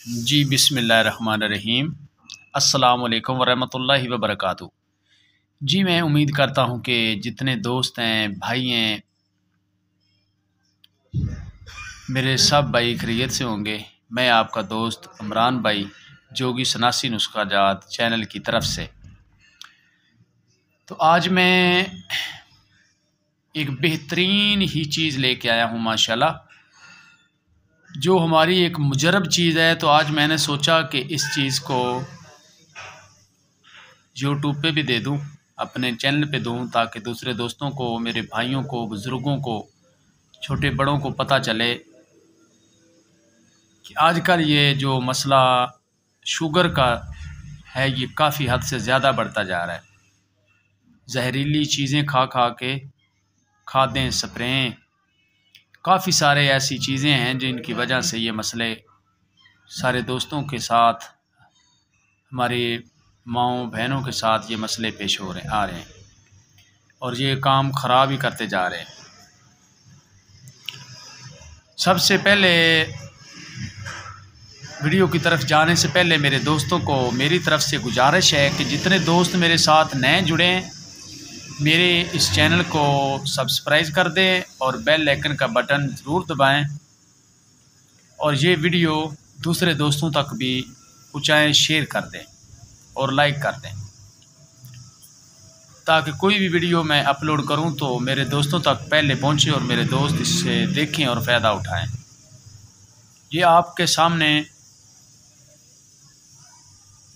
जी बिस्मिल्लाहिर्रहमानिर्रहीम। अस्सलाम वालेकुम वरहमतुल्लाहि वबरकातुहू। जी मैं उम्मीद करता हूँ कि जितने दोस्त हैं, भाई हैं, मेरे सब भाई खैरियत से होंगे। मैं आपका दोस्त इमरान भाई, जोगी सनासी नुस्खा जात चैनल की तरफ से। तो आज मैं एक बेहतरीन ही चीज़ लेके आया हूँ माशाल्लाह, जो हमारी एक मुजरब चीज़ है। तो आज मैंने सोचा कि इस चीज़ को यूट्यूब पे भी दे दूँ, अपने चैनल पे दूँ, ताकि दूसरे दोस्तों को, मेरे भाइयों को, बुज़ुर्गों को, छोटे बड़ों को पता चले कि आजकल ये जो मसला शुगर का है, ये काफ़ी हद से ज़्यादा बढ़ता जा रहा है। जहरीली चीज़ें खा खा के, खादें, स्प्रें, काफ़ी सारे ऐसी चीज़ें हैं जिनकी वजह से ये मसले सारे दोस्तों के साथ, हमारी माँओं बहनों के साथ ये मसले पेश हो रहे आ रहे हैं, और ये काम ख़राब ही करते जा रहे हैं। सबसे पहले वीडियो की तरफ जाने से पहले मेरे दोस्तों को मेरी तरफ से गुजारिश है कि जितने दोस्त मेरे साथ नए जुड़े हैं, मेरे इस चैनल को सब्सक्राइब कर दें और बेल आइकन का बटन ज़रूर दबाएं, और ये वीडियो दूसरे दोस्तों तक भी पहुँचाएं, शेयर कर दें और लाइक कर दें, ताकि कोई भी वीडियो मैं अपलोड करूं तो मेरे दोस्तों तक पहले पहुंचे और मेरे दोस्त इससे देखें और फ़ायदा उठाएं। ये आपके सामने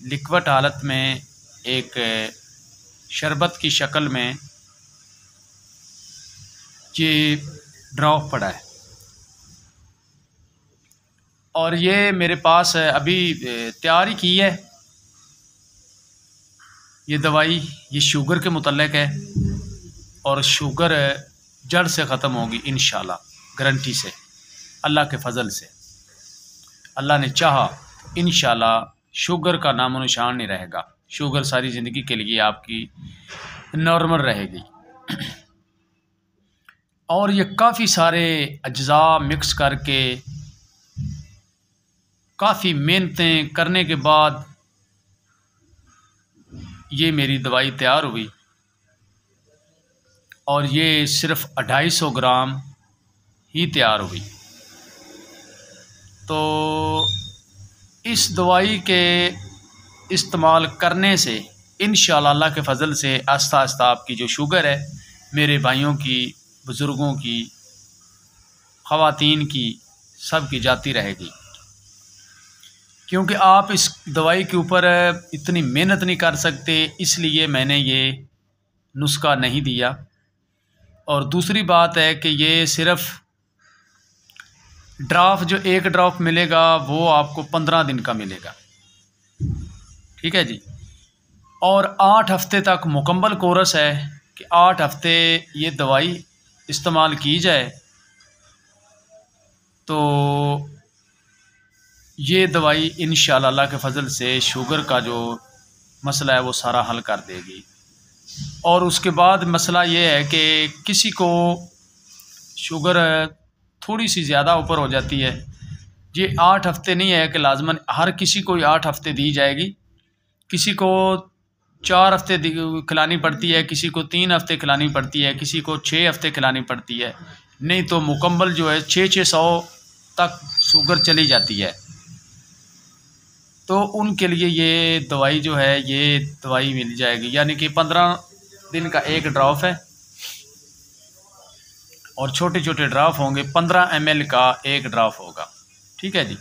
लिक्विड हालत में एक शरबत की शक्ल में ये ड्रॉप पड़ा है, और ये मेरे पास अभी तैयार ही की है। ये दवाई ये शुगर के मुतल्लिक़ है, और शुगर जड़ से ख़त्म होगी इंशाल्लाह, गारंटी से, अल्लाह के फ़ज़ल से। अल्लाह ने चाहा तो इंशाल्लाह शुगर का नामो निशान नहीं रहेगा। शुगर सारी ज़िंदगी के लिए आपकी नॉर्मल रहेगी। और ये काफ़ी सारे अज्जा मिक्स करके, काफ़ी मेहनतें करने के बाद ये मेरी दवाई तैयार हुई, और ये सिर्फ़ 250 ग्राम ही तैयार हुई। तो इस दवाई के इस्तेमाल करने से इंशाअल्लाह अल्लाह के फ़ज़ल से आस्ता आस्ता आपकी जो शुगर है, मेरे भाइयों की, बुज़ुर्गों की, ख़वातीन की, सब की जाती रहेगी। क्योंकि आप इस दवाई के ऊपर इतनी मेहनत नहीं कर सकते, इसलिए मैंने ये नुस्खा नहीं दिया। और दूसरी बात है कि ये सिर्फ़ ड्राफ, जो एक ड्रॉप मिलेगा वो आपको 15 दिन का मिलेगा, ठीक है जी। और 8 हफ्ते तक मुकम्मल कोर्स है कि 8 हफ्ते ये दवाई इस्तेमाल की जाए, तो ये दवाई इंशाअल्लाह अल्लाह के फ़ज़ल से शुगर का जो मसला है वो सारा हल कर देगी। और उसके बाद मसला ये है कि किसी को शुगर थोड़ी सी ज़्यादा ऊपर हो जाती है, ये 8 हफ्ते नहीं है कि लाजमन हर किसी को 8 हफ्ते दी जाएगी। किसी को 4 हफ्ते खिलानी पड़ती है, किसी को 3 हफ्ते खिलानी पड़ती है, किसी को 6 हफ्ते खिलानी पड़ती है, नहीं तो मुकम्मल जो है 600 तक शुगर चली जाती है। तो उनके लिए ये दवाई जो है, ये दवाई मिल जाएगी, यानी कि 15 दिन का एक ड्रॉप है, और छोटे छोटे ड्रॉप होंगे, 15 ml का एक ड्रॉप होगा, ठीक है जी।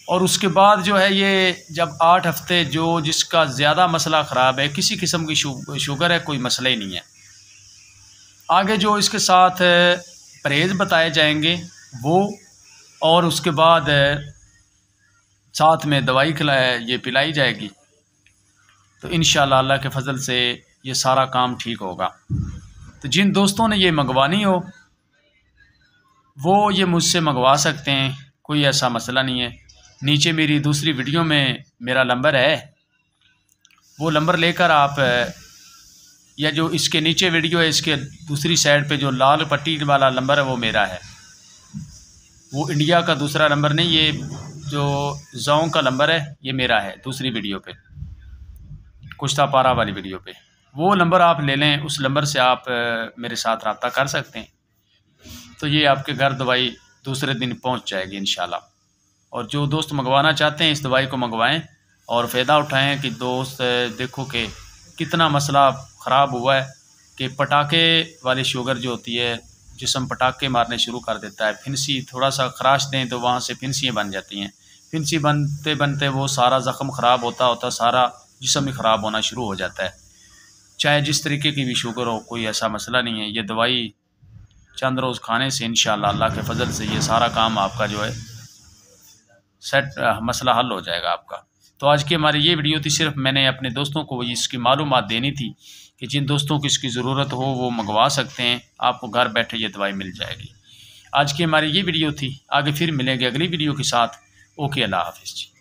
और उसके बाद जो है ये जब 8 हफ्ते, जो जिसका ज़्यादा मसला ख़राब है, किसी किस्म की शुगर है, कोई मसला ही नहीं है, आगे जो इसके साथ परहेज़ बताए जाएंगे वो, और उसके बाद साथ में दवाई ये पिलाई जाएगी, तो इंशाअल्लाह अल्लाह के फ़ज़ल से ये सारा काम ठीक होगा। तो जिन दोस्तों ने ये मंगवानी हो वो ये मुझसे मंगवा सकते हैं, कोई ऐसा मसला नहीं है। नीचे मेरी दूसरी वीडियो में मेरा नंबर है, वो नंबर लेकर आप, या जो इसके नीचे वीडियो है इसके दूसरी साइड पे जो लाल पट्टी वाला नंबर है वो मेरा है, वो इंडिया का दूसरा नंबर नहीं, ये जो जोंग का नंबर है ये मेरा है, दूसरी वीडियो पे, कुश्ता पारा वाली वीडियो पे। वो नंबर आप ले लें, उस नंबर से आप मेरे साथ रब्ता कर सकते हैं। तो ये आपके घर दवाई दूसरे दिन पहुंच जाएगी इंशाल्लाह। और जो दोस्त मंगवाना चाहते हैं इस दवाई को मंगवाएं और फ़ायदा उठाएं कि दोस्त देखो कि कितना मसला ख़राब हुआ है कि पटाखे वाली शुगर जो होती है, जिस्म पटाखे मारने शुरू कर देता है, फिंसी थोड़ा सा खराश दें तो वहाँ से फिंसियाँ बन जाती हैं, फिंसी बनते बनते वो सारा ज़ख़म ख़राब होता होता सारा जिस्म ही ख़राब होना शुरू हो जाता है। चाहे जिस तरीके की भी शुगर हो, कोई ऐसा मसला नहीं है। ये दवाई चंद रोज़ खाने से इंशाअल्लाह अल्लाह के फ़ज़ल से ये सारा काम आपका जो है सेट, मसला हल हो जाएगा आपका। तो आज की हमारी ये वीडियो थी, सिर्फ मैंने अपने दोस्तों को इसकी मालूमात देनी थी कि जिन दोस्तों को इसकी ज़रूरत हो वो मंगवा सकते हैं, आपको घर बैठे ये दवाई मिल जाएगी। आज की हमारी ये वीडियो थी, आगे फिर मिलेंगे अगली वीडियो के साथ। ओके, अल्लाह हाफ़िज़।